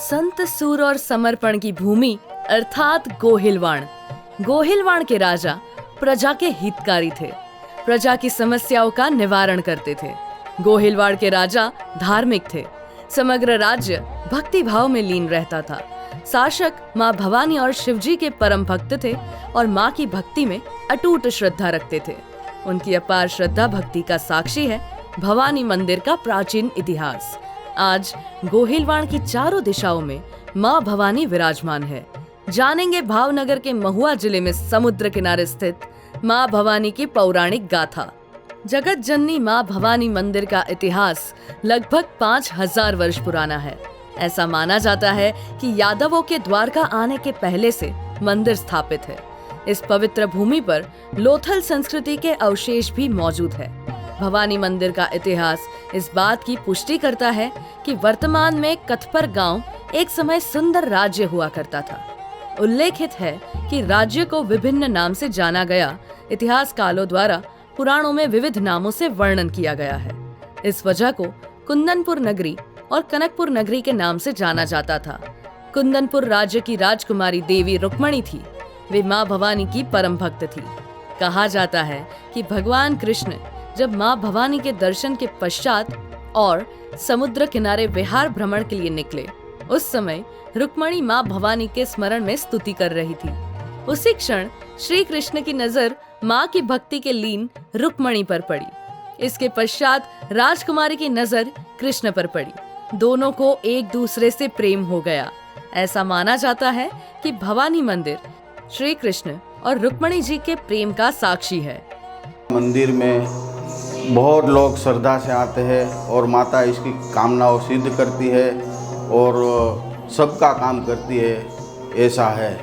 संत सूर और समर्पण की भूमि अर्थात गोहिलवाड़। गोहिलवाड़ के राजा प्रजा के हितकारी थे, प्रजा की समस्याओं का निवारण करते थे। गोहिलवाड़ के राजा धार्मिक थे, समग्र राज्य भक्ति भाव में लीन रहता था। शासक माँ भवानी और शिवजी के परम भक्त थे और माँ की भक्ति में अटूट श्रद्धा रखते थे। उनकी अपार श्रद्धा भक्ति का साक्षी है भवानी मंदिर का प्राचीन इतिहास। आज गोहिलवाड़ की चारों दिशाओं में माँ भवानी विराजमान है। जानेंगे भावनगर के महुआ जिले में समुद्र किनारे स्थित माँ भवानी की पौराणिक गाथा। जगत जननी माँ भवानी मंदिर का इतिहास लगभग 5000 वर्ष पुराना है। ऐसा माना जाता है कि यादवों के द्वारका आने के पहले से मंदिर स्थापित है। इस पवित्र भूमि पर लोथल संस्कृति के अवशेष भी मौजूद है। भवानी मंदिर का इतिहास इस बात की पुष्टि करता है कि वर्तमान में कथपर गांव एक समय सुंदर राज्य हुआ करता था। उल्लेखित है कि राज्य को विभिन्न नाम से जाना गया। इतिहासकारों द्वारा पुराणों में विविध नामों से वर्णन किया गया है। इस वजह को कुंदनपुर नगरी और कनकपुर नगरी के नाम से जाना जाता था। कुंदनपुर राज्य की राजकुमारी देवी रुक्मणी थी। वे माँ भवानी की परम भक्त थी। कहा जाता है कि भगवान कृष्ण जब माँ भवानी के दर्शन के पश्चात और समुद्र किनारे विहार भ्रमण के लिए निकले, उस समय रुक्मणी माँ भवानी के स्मरण में स्तुति कर रही थी। उसी क्षण श्री कृष्ण की नजर माँ की भक्ति के लीन रुक्मणी पर पड़ी। इसके पश्चात राजकुमारी की नजर कृष्ण पर पड़ी। दोनों को एक दूसरे से प्रेम हो गया। ऐसा माना जाता है कि भवानी मंदिर श्री कृष्ण और रुक्मणी जी के प्रेम का साक्षी है। मंदिर में बहुत लोग श्रद्धा से आते हैं और माता इसकी कामनाओं सिद्ध करती है और सबका काम करती है, ऐसा है।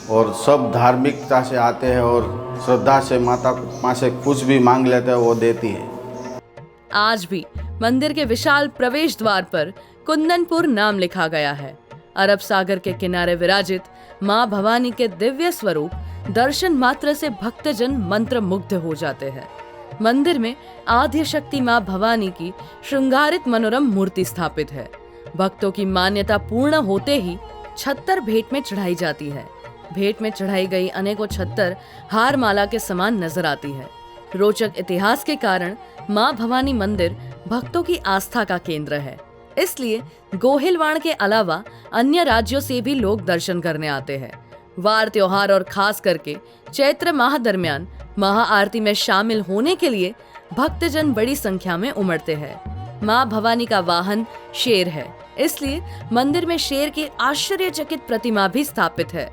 और सब धार्मिकता से आते हैं और श्रद्धा से माता माँ से कुछ भी मांग लेते हैं, वो देती है। आज भी मंदिर के विशाल प्रवेश द्वार पर कुंदनपुर नाम लिखा गया है। अरब सागर के किनारे विराजित माँ भवानी के दिव्य स्वरूप दर्शन मात्र से भक्तजन मंत्र मुग्ध हो जाते हैं। मंदिर में आद्य शक्ति माँ भवानी की श्रृंगारित मनोरम मूर्ति स्थापित है। भक्तों की मान्यता पूर्ण होते ही छत्तर भेंट में चढ़ाई जाती है। भेंट में चढ़ाई गई अनेकों छत्तर हार माला के समान नजर आती है। रोचक इतिहास के कारण माँ भवानी मंदिर भक्तों की आस्था का केंद्र है। इसलिए गोहिलवाड़ के अलावा अन्य राज्यों से भी लोग दर्शन करने आते हैं। वार त्योहार और खास करके चैत्र माह दरमियान महाआरती में शामिल होने के लिए भक्तजन बड़ी संख्या में उमड़ते हैं। माँ भवानी का वाहन शेर है, इसलिए मंदिर में शेर की आश्चर्यचकित प्रतिमा भी स्थापित है।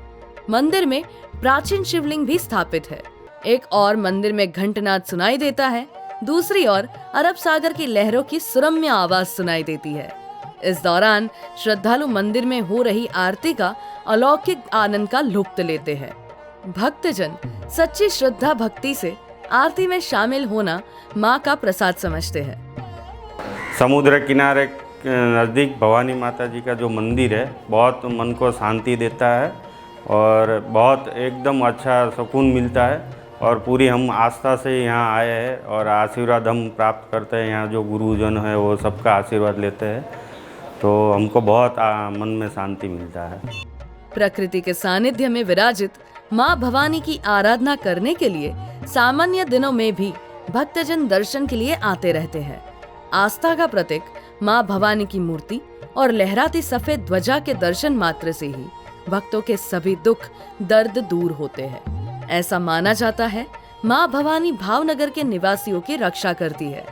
मंदिर में प्राचीन शिवलिंग भी स्थापित है। एक और मंदिर में घंटनाद सुनाई देता है, दूसरी ओर अरब सागर की लहरों की सुरम्य आवाज सुनाई देती है। इस दौरान श्रद्धालु मंदिर में हो रही आरती का अलौकिक आनंद का लुत्फ लेते हैं। भक्तजन सच्ची श्रद्धा भक्ति से आरती में शामिल होना माँ का प्रसाद समझते हैं। समुद्र किनारे नज़दीक भवानी माता जी का जो मंदिर है बहुत मन को शांति देता है और बहुत एकदम अच्छा सुकून मिलता है। और पूरी हम आस्था से यहाँ आए हैं और आशीर्वाद हम प्राप्त करते हैं। यहाँ जो गुरुजन है वो सबका आशीर्वाद लेते हैं, तो हमको बहुत मन में शांति मिलता है। प्रकृति के सानिध्य में विराजित माँ भवानी की आराधना करने के लिए सामान्य दिनों में भी भक्तजन दर्शन के लिए आते रहते हैं। आस्था का प्रतीक माँ भवानी की मूर्ति और लहराती सफेद ध्वजा के दर्शन मात्र से ही भक्तों के सभी दुख दर्द दूर होते हैं। ऐसा माना जाता है माँ भवानी भावनगर के निवासियों की रक्षा करती है,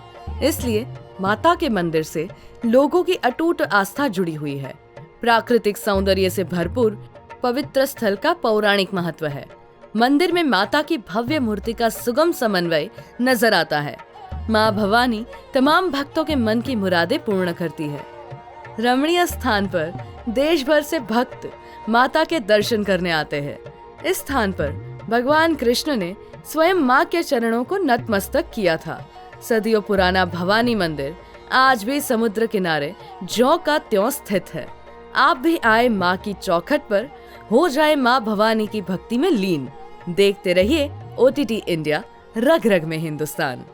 इसलिए माता के मंदिर से लोगों की अटूट आस्था जुड़ी हुई है। प्राकृतिक सौंदर्य से भरपूर पवित्र स्थल का पौराणिक महत्व है। मंदिर में माता की भव्य मूर्ति का सुगम समन्वय नजर आता है। माँ भवानी तमाम भक्तों के मन की मुरादें पूर्ण करती है। रमणीय स्थान पर देश भर से भक्त माता के दर्शन करने आते हैं। इस स्थान पर भगवान कृष्ण ने स्वयं माँ के चरणों को नतमस्तक किया था। सदियों पुराना भवानी मंदिर आज भी समुद्र किनारे ज्यों का त्यों स्थित है। आप भी आए माँ की चौखट पर, हो जाए माँ भवानी की भक्ति में लीन। देखते रहिए OTT इंडिया, रग रग में हिंदुस्तान।